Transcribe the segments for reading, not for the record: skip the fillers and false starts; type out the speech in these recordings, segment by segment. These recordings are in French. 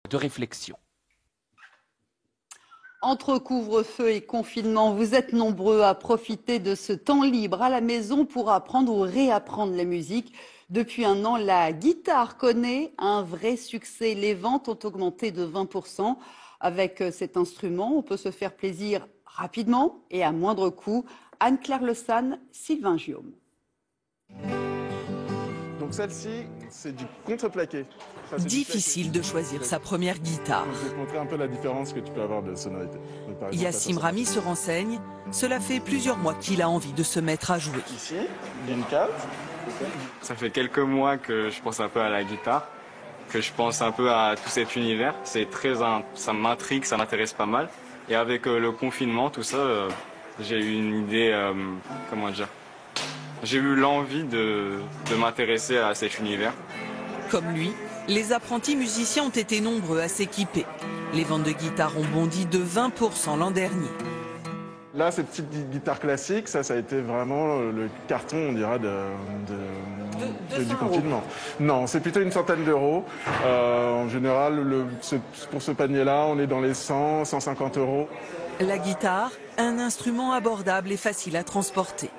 de réflexion. Entre couvre-feu et confinement, vous êtes nombreux à profiter de ce temps libre à la maison pour apprendre ou réapprendre la musique. Depuis un an, la guitare connaît un vrai succès. Les ventes ont augmenté de 20%. Avec cet instrument, on peut se faire plaisir rapidement et à moindre coût. Anne-Claire Le San, Sylvain Guillaume. Donc celle-ci, c'est du contreplaqué. Difficile de choisir sa première guitare. Je vais te montrer un peu la différence que tu peux avoir de sonorité. Yassim Rami se renseigne. Cela fait plusieurs mois qu'il a envie de se mettre à jouer. Ici, il y a une carte. Ça fait quelques mois que je pense un peu à la guitare, que je pense un peu à tout cet univers. Ça m'intrigue, ça m'intéresse pas mal. Et avec le confinement, tout ça, j'ai eu une idée, comment dire, j'ai eu l'envie de m'intéresser à cet univers. Comme lui, les apprentis musiciens ont été nombreux à s'équiper. Les ventes de guitares ont bondi de 20% l'an dernier. Là, cette petite guitare classique, ça a été vraiment le carton, on dira, du confinement. Non, c'est plutôt une centaine d'euros. En général, pour ce panier-là, on est dans les 100, 150 euros. La guitare, un instrument abordable et facile à transporter.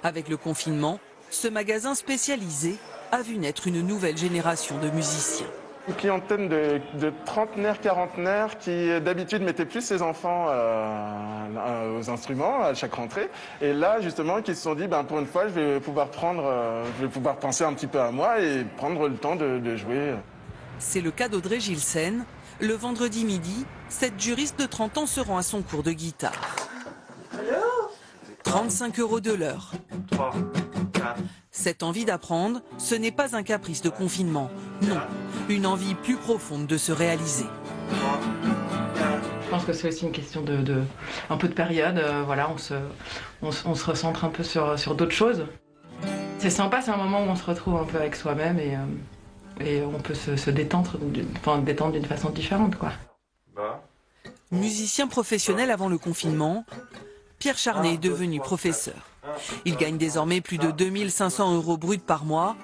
Avec le confinement, ce magasin spécialisé a vu naître une nouvelle génération de musiciens. Une clientèle de trentenaires, quarantenaires qui d'habitude mettaient plus ses enfants aux instruments à chaque rentrée. Et là, justement, qui se sont dit, pour une fois, je vais pouvoir penser un petit peu à moi et prendre le temps de jouer. C'est le cas d'Audrey Gilsen. Le vendredi midi, cette juriste de 30 ans se rend à son cours de guitare. 35 € de l'heure. 3, 4. Cette envie d'apprendre, ce n'est pas un caprice de confinement. Non, une envie plus profonde de se réaliser. Je pense que c'est aussi une question un peu de période. Voilà, on se recentre un peu sur d'autres choses. C'est sympa, c'est un moment où on se retrouve un peu avec soi-même et on peut se détendre, détendre d'une façon différente, quoi. Musicien professionnel avant le confinement, Pierre Charnet est devenu professeur. Il gagne désormais plus de 2500 € bruts par mois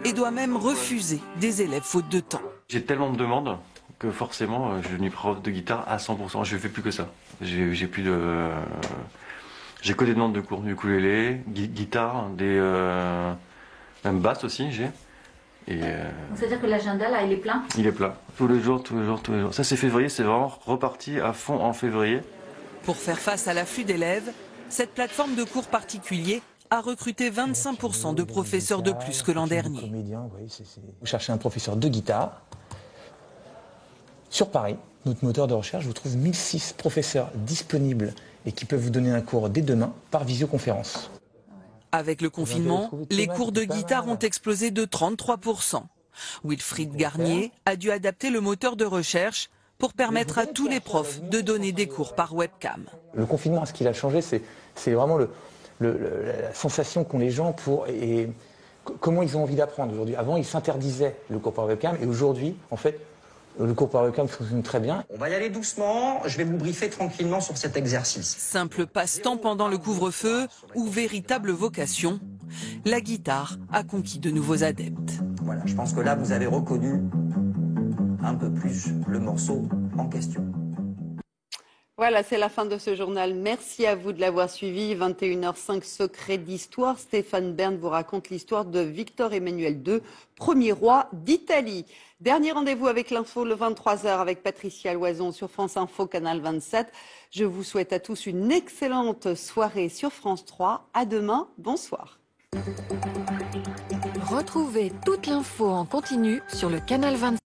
et doit même refuser des élèves faute de temps. J'ai tellement de demandes que forcément je suis devenu prof de guitare à 100%. Je fais plus que ça. J'ai que des demandes de cours, du ukulélé, guitare, même basse aussi j'ai. C'est-à-dire que l'agenda là il est plein? Il est plein. Tous les jours. Ça c'est février, c'est vraiment reparti à fond en février. Pour faire face à l'afflux d'élèves, cette plateforme de cours particuliers a recruté 25% de professeurs de plus que l'an dernier. Vous cherchez un professeur de guitare. Sur Paris, notre moteur de recherche vous trouve 1006 professeurs disponibles et qui peuvent vous donner un cours dès demain par visioconférence. Avec le confinement, les cours de guitare ont explosé de 33%. Wilfried Garnier a dû adapter le moteur de recherche pour permettre à tous les profs de donner des cours par webcam. Le confinement, ce qu'il a changé, c'est vraiment la sensation qu'ont les gens et comment ils ont envie d'apprendre aujourd'hui. Avant, ils s'interdisaient le cours par webcam et aujourd'hui, en fait, le cours par webcam fonctionne très bien. On va y aller doucement, je vais vous briefer tranquillement sur cet exercice. Simple passe-temps pendant le couvre-feu ou véritable vocation, la guitare a conquis de nouveaux adeptes. Voilà, je pense que là, vous avez reconnu un peu plus le morceau en question. Voilà, c'est la fin de ce journal. Merci à vous de l'avoir suivi. 21h05, Secret d'histoire. Stéphane Bern vous raconte l'histoire de Victor Emmanuel II, premier roi d'Italie. Dernier rendez-vous avec l'info le 23h avec Patricia Loison sur France Info, Canal 27. Je vous souhaite à tous une excellente soirée sur France 3. À demain, bonsoir. Retrouvez toute l'info en continu sur le Canal 27.